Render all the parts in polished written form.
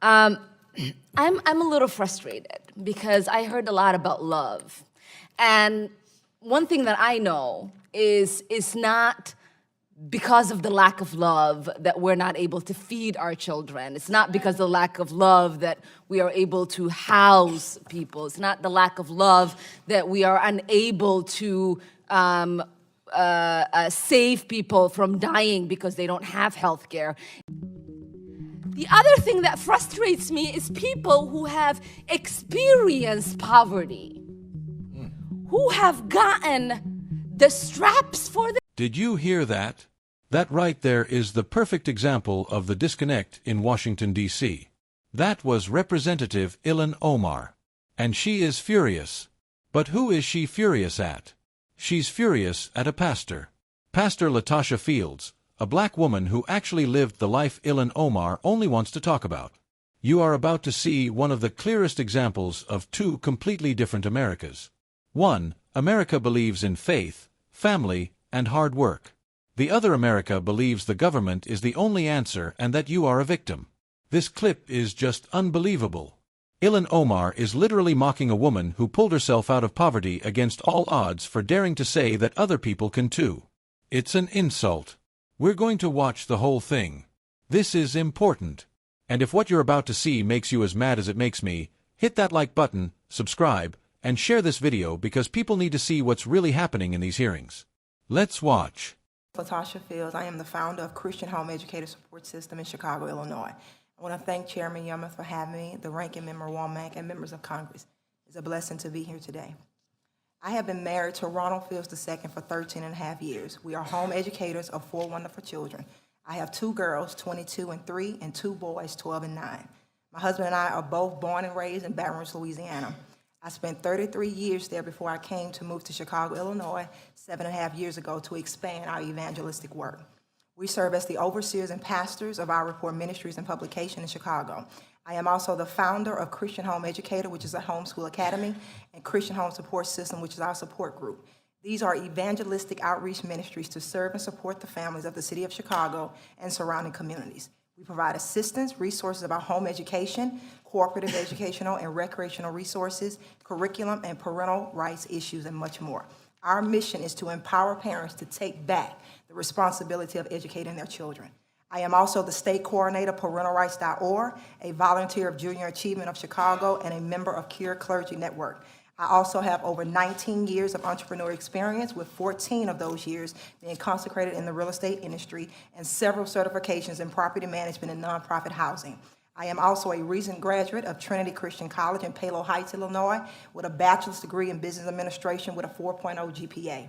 Um, I'm a little frustrated because I heard a lot about love. And one thing that I know is it's not because of the lack of love that we're not able to feed our children. It's not because of the lack of love that we are able to house people. It's not the lack of love that we are unable to save people from dying because they don't have health care. The other thing that frustrates me is people who have experienced poverty, who have gotten the straps for the... Did you hear that? That right there is the perfect example of the disconnect in Washington, D.C. That was Representative Ilhan Omar. And she is furious. But who is she furious at? She's furious at a pastor. Pastor Latasha Fields, a black woman who actually lived the life Ilhan Omar only wants to talk about. You are about to see one of the clearest examples of two completely different Americas. One, America believes in faith, family, and hard work. The other America believes the government is the only answer and that you are a victim. This clip is just unbelievable. Ilhan Omar is literally mocking a woman who pulled herself out of poverty against all odds for daring to say that other people can too. It's an insult. We're going to watch the whole thing. This is important. And if what you're about to see makes you as mad as it makes me, hit that like button, subscribe, and share this video because people need to see what's really happening in these hearings. Let's watch. Latasha Fields. I am the founder of Christian Home Educator Support System in Chicago, Illinois. I want to thank Chairman Yumeth for having me, the Ranking Member Womack, and members of Congress. It's a blessing to be here today. I have been married to Ronald Fields II for 13 and a half years. We are home educators of 4 wonderful children. I have 2 girls, 22 and 3, and 2 boys, 12 and 9. My husband and I are both born and raised in Baton Rouge, Louisiana. I spent 33 years there before I came to move to Chicago, Illinois, 7.5 years ago to expand our evangelistic work. We serve as the overseers and pastors of our Report Ministries and Publication in Chicago. I am also the founder of Christian Home Educator, which is a homeschool academy, and Christian Home Support System, which is our support group. These are evangelistic outreach ministries to serve and support the families of the city of Chicago and surrounding communities. We provide assistance, resources about home education, cooperative educational and recreational resources, curriculum and parental rights issues, and much more. Our mission is to empower parents to take back the responsibility of educating their children. I am also the state coordinator of parentalrights.org, a volunteer of Junior Achievement of Chicago, and a member of Cure Clergy Network. I also have over 19 years of entrepreneur experience, with 14 of those years being consecrated in the real estate industry and several certifications in property management and nonprofit housing. I am also a recent graduate of Trinity Christian College in Palo Heights, Illinois, with a bachelor's degree in business administration with a 4.0 GPA.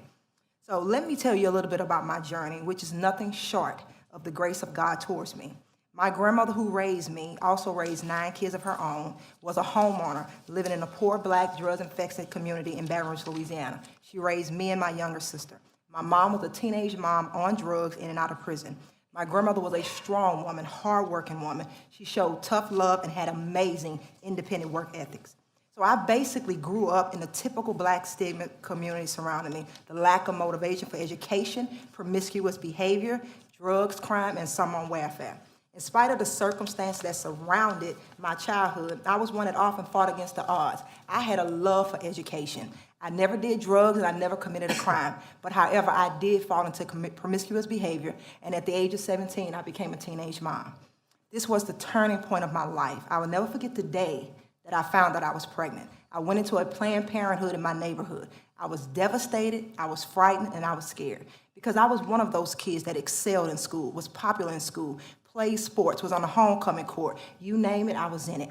So let me tell you a little bit about my journey, which is nothing short of the grace of God towards me. My grandmother, who raised me, also raised 9 kids of her own, was a homeowner living in a poor black drug-infested community in Baton Rouge, Louisiana. She raised me and my younger sister. My mom was a teenage mom on drugs, in and out of prison. My grandmother was a strong woman, hardworking woman. She showed tough love and had amazing independent work ethics. So I basically grew up in the typical black stigma community surrounding me: the lack of motivation for education, promiscuous behavior, drugs, crime, and some on welfare. In spite of the circumstances that surrounded my childhood, I was one that often fought against the odds. I had a love for education. I never did drugs and I never committed a crime. But however, I did fall into promiscuous behavior, and at the age of 17, I became a teenage mom. This was the turning point of my life. I will never forget the day that I found that I was pregnant. I went into a Planned Parenthood in my neighborhood. I was devastated, I was frightened, and I was scared, because I was one of those kids that excelled in school, was popular in school, played sports, was on the homecoming court. You name it, I was in it.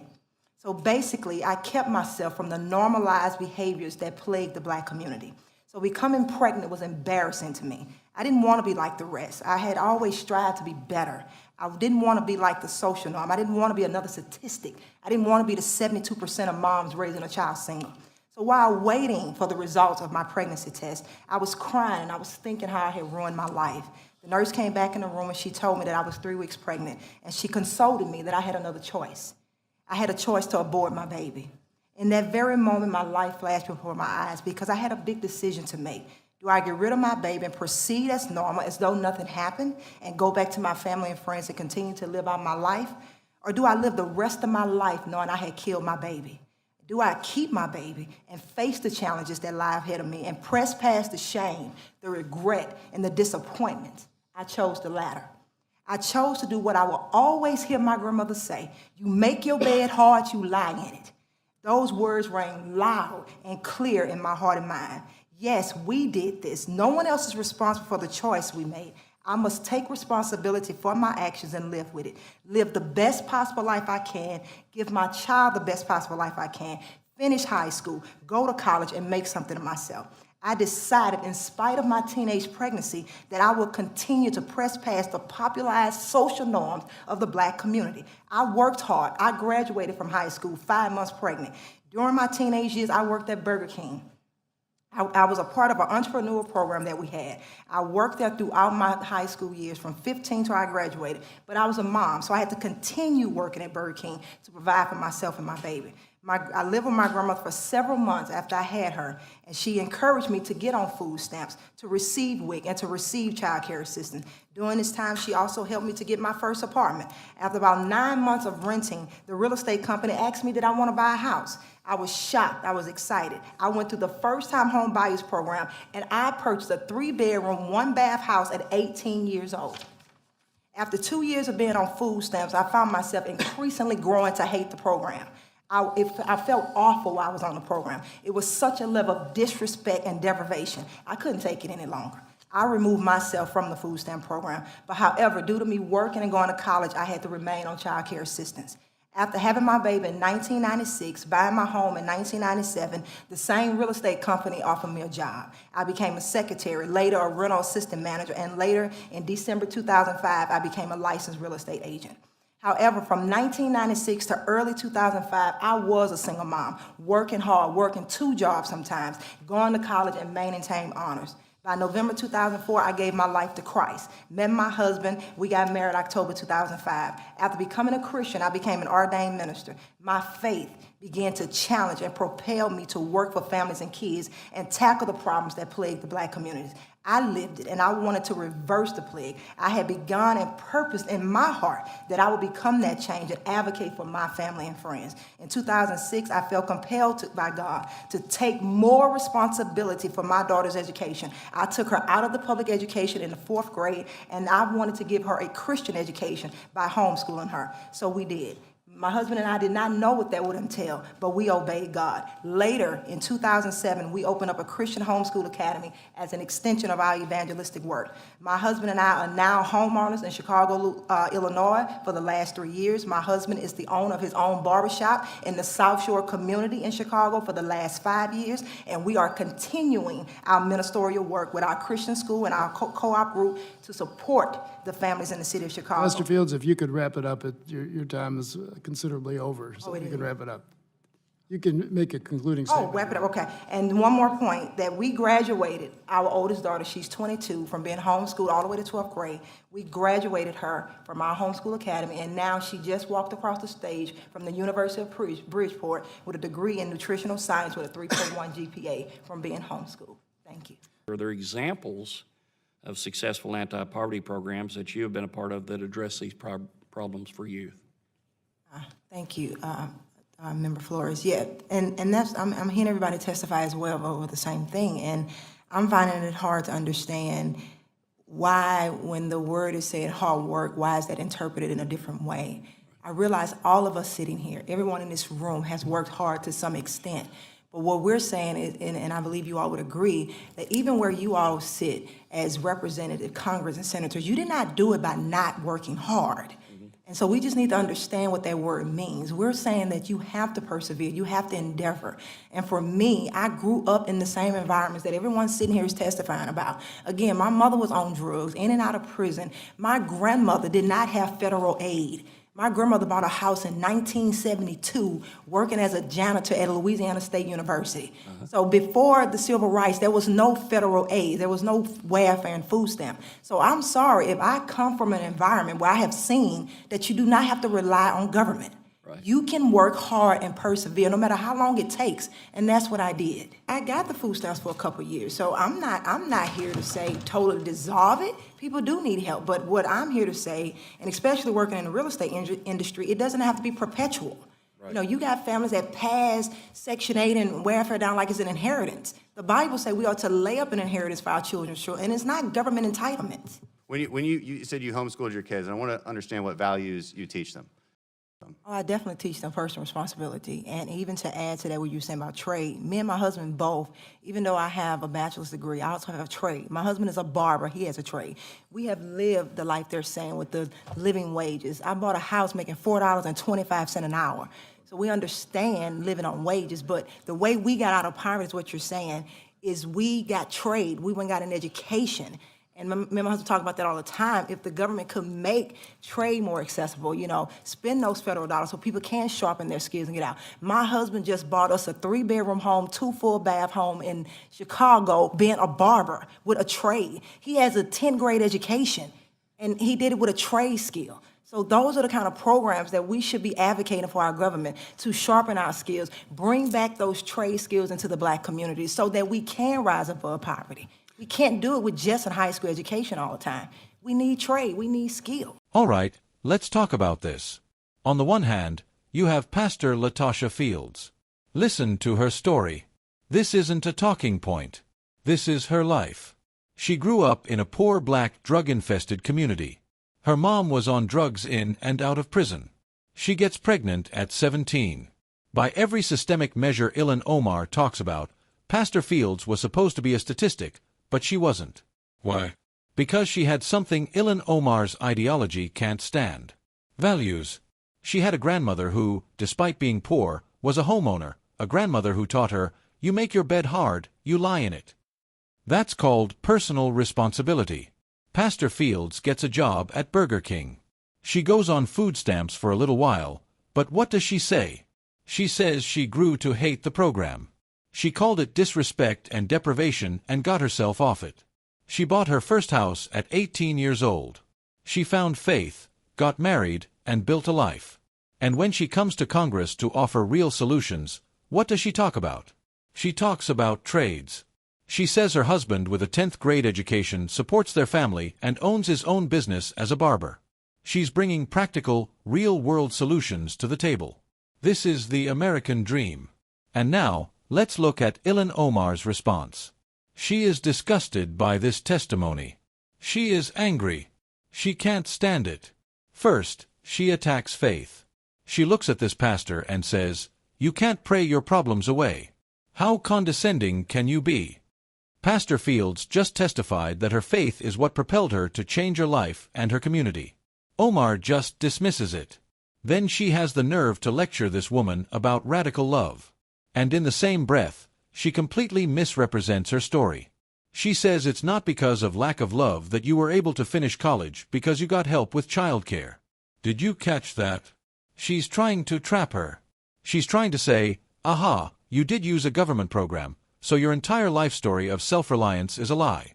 So basically, I kept myself from the normalized behaviors that plagued the black community. So becoming pregnant was embarrassing to me. I didn't want to be like the rest. I had always strived to be better. I didn't want to be like the social norm. I didn't want to be another statistic. I didn't want to be the 72% of moms raising a child single. So while waiting for the results of my pregnancy test, I was crying and I was thinking how I had ruined my life. The nurse came back in the room and she told me that I was 3 weeks pregnant, and she consoled me that I had another choice. I had a choice to abort my baby. In that very moment, my life flashed before my eyes, because I had a big decision to make. Do I get rid of my baby and proceed as normal, as though nothing happened, and go back to my family and friends and continue to live out my life? Or do I live the rest of my life knowing I had killed my baby? Do I keep my baby and face the challenges that lie ahead of me and press past the shame, the regret, and the disappointments? I chose the latter. I chose to do what I will always hear my grandmother say: you make your bed hard, you lie in it. Those words rang loud and clear in my heart and mind. Yes, we did this. No one else is responsible for the choice we made. I must take responsibility for my actions and live with it. Live the best possible life I can, give my child the best possible life I can, finish high school, go to college, and make something of myself. I decided, in spite of my teenage pregnancy, that I will continue to press past the popularized social norms of the Black community. I worked hard. I graduated from high school 5 months pregnant. During my teenage years, I worked at Burger King. I was a part of an entrepreneurial program that we had. I worked there throughout my high school years, from 15 till I graduated. But I was a mom, so I had to continue working at Burger King to provide for myself and my baby. I lived with my grandmother for several months after I had her, and she encouraged me to get on food stamps, to receive WIC, and to receive child care assistance. During this time, she also helped me to get my first apartment. After about 9 months of renting, the real estate company asked me, did I want to buy a house? I was shocked. I was excited. I went through the first-time home buyers program, and I purchased a 3-bedroom, 1-bath house at 18 years old. After 2 years of being on food stamps, I found myself increasingly growing to hate the program. I felt awful while I was on the program. It was such a level of disrespect and deprivation. I couldn't take it any longer. I removed myself from the food stamp program. But however, due to me working and going to college, I had to remain on child care assistance. After having my baby in 1996, buying my home in 1997, the same real estate company offered me a job. I became a secretary, later a rental assistant manager, and later in December 2005, I became a licensed real estate agent. However, from 1996 to early 2005, I was a single mom, working hard, working 2 jobs sometimes, going to college and maintaining honors. By November 2004, I gave my life to Christ. Met my husband. We got married October 2005. After becoming a Christian, I became an ordained minister. My faith began to challenge and propel me to work for families and kids and tackle the problems that plague the Black communities. I lived it, and I wanted to reverse the plague. I had begun and purposed in my heart that I would become that change and advocate for my family and friends. In 2006, I felt compelled by God to take more responsibility for my daughter's education. I took her out of the public education in the 4th grade, and I wanted to give her a Christian education by homeschooling her. So we did. My husband and I did not know what that would entail, but we obeyed God. Later, in 2007, we opened up a Christian homeschool academy as an extension of our evangelistic work. My husband and I are now homeowners in Chicago, Illinois for the last 3 years. My husband is the owner of his own barbershop in the South Shore community in Chicago for the last 5 years, and we are continuing our ministerial work with our Christian school and our co-op group to support the families in the city of Chicago. Mr. Fields, if you could wrap it up, your time is considerably over, so if you is. could wrap it up. You can make a concluding statement. Wrap it up, okay. And one more point, that we graduated our oldest daughter, she's 22, from being homeschooled all the way to 12th grade. We graduated her from our homeschool academy, and now she just walked across the stage from the University of Bridgeport with a degree in nutritional science with a 3.1 GPA from being homeschooled. Thank you. Are there examples of successful anti-poverty programs that you have been a part of that address these problems for youth? Thank you, Member Flores. Yeah, and that's, I'm hearing everybody testify as well over the same thing, and I'm finding it hard to understand why, when the word is said hard work, why is that interpreted in a different way? I realize all of us sitting here, everyone in this room has worked hard to some extent. But what we're saying is, and I believe you all would agree, that even where you all sit as representative Congress and senators, you did not do it by not working hard. And so we just need to understand what that word means. We're saying that you have to persevere, you have to endeavor. And for me, I grew up in the same environments that everyone sitting here is testifying about. Again, my mother was on drugs, in and out of prison. My grandmother did not have federal aid. My grandmother bought a house in 1972 working as a janitor at Louisiana State University. So before the civil rights, there was no federal aid. There was no welfare and food stamp. So I'm sorry if I come from an environment where I have seen that you do not have to rely on government. You can work hard and persevere no matter how long it takes, and that's what I did. I got the food stamps for a couple of years, so I'm not here to say totally dissolve it. People do need help, but what I'm here to say, and especially working in the real estate industry, it doesn't have to be perpetual. You know, you got families that pass Section 8 and welfare down like it's an inheritance. The Bible says we ought to lay up an inheritance for our children, and it's not government entitlement. When you said you homeschooled your kids, and I want to understand what values you teach them. Oh, I definitely teach them personal responsibility. And even to add to that, what you were saying about trade, me and my husband both, even though I have a bachelor's degree, I also have a trade. My husband is a barber. He has a trade. We have lived the life they're saying with the living wages. I bought a house making $4.25 an hour. So we understand living on wages, but the way we got out of poverty is what you're saying, is we got trade. We went and got an education. And me and my husband talk about that all the time. If the government could make trade more accessible, you know, spend those federal dollars so people can sharpen their skills and get out. My husband just bought us a 3-bedroom home, 2 full bath home in Chicago, being a barber with a trade. He has a 10th grade education, and he did it with a trade skill. So those are the kind of programs that we should be advocating for our government, to sharpen our skills, bring back those trade skills into the Black community so that we can rise above poverty. We can't do it with just a high school education all the time. We need trade. We need skill. All right, let's talk about this. On the one hand, you have Pastor Latasha Fields. Listen to her story. This isn't a talking point. This is her life. She grew up in a poor Black drug-infested community. Her mom was on drugs in and out of prison. She gets pregnant at 17. By every systemic measure Ilhan Omar talks about, Pastor Fields was supposed to be a statistic, but she wasn't. Why? Because she had something Ilhan Omar's ideology can't stand. Values. She had a grandmother who, despite being poor, was a homeowner, a grandmother who taught her, you make your bed hard, you lie in it. That's called personal responsibility. Pastor Fields gets a job at Burger King. She goes on food stamps for a little while, but what does she say? She says she grew to hate the program. She called it disrespect and deprivation and got herself off it. She bought her first house at 18 years old. She found faith, got married, and built a life. And when she comes to Congress to offer real solutions, what does she talk about? She talks about trades. She says her husband with a 10th grade education supports their family and owns his own business as a barber. She's bringing practical, real-world solutions to the table. This is the American dream. And now, let's look at Ilhan Omar's response. She is disgusted by this testimony. She is angry. She can't stand it. First, she attacks faith. She looks at this pastor and says, "You can't pray your problems away. How condescending can you be?" Pastor Fields just testified that her faith is what propelled her to change her life and her community. Omar just dismisses it. Then she has the nerve to lecture this woman about radical love. And in the same breath, she completely misrepresents her story. She says it's not because of lack of love that you were able to finish college because you got help with childcare. Did you catch that? She's trying to trap her. She's trying to say, aha, you did use a government program, so your entire life story of self-reliance is a lie.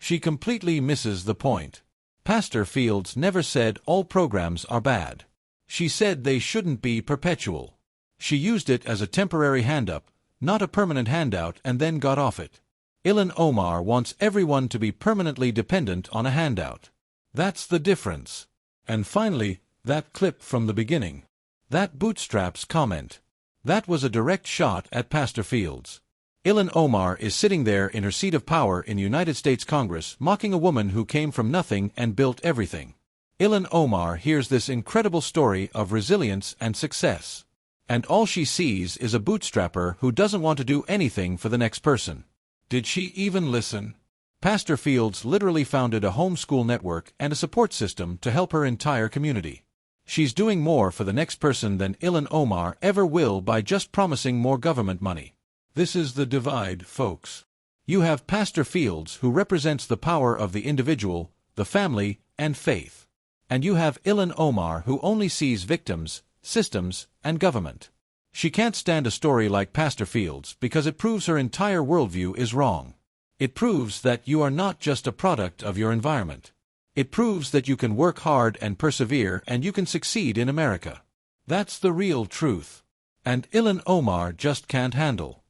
She completely misses the point. Pastor Fields never said all programs are bad. She said they shouldn't be perpetual. She used it as a temporary hand-up, not a permanent handout, and then got off it. Ilhan Omar wants everyone to be permanently dependent on a handout. That's the difference. And finally, that clip from the beginning. That bootstraps comment. That was a direct shot at Pastor Fields. Ilhan Omar is sitting there in her seat of power in the United States Congress mocking a woman who came from nothing and built everything. Ilhan Omar hears this incredible story of resilience and success. And all she sees is a bootstrapper who doesn't want to do anything for the next person. Did she even listen? Pastor Fields literally founded a homeschool network and a support system to help her entire community. She's doing more for the next person than Ilhan Omar ever will by just promising more government money. This is the divide, folks. You have Pastor Fields, who represents the power of the individual, the family, and faith. And you have Ilhan Omar, who only sees victims, systems, and government. She can't stand a story like Pastor Fields because it proves her entire worldview is wrong. It proves that you are not just a product of your environment. It proves that you can work hard and persevere and you can succeed in America. That's the real truth. And Ilhan Omar just can't handle.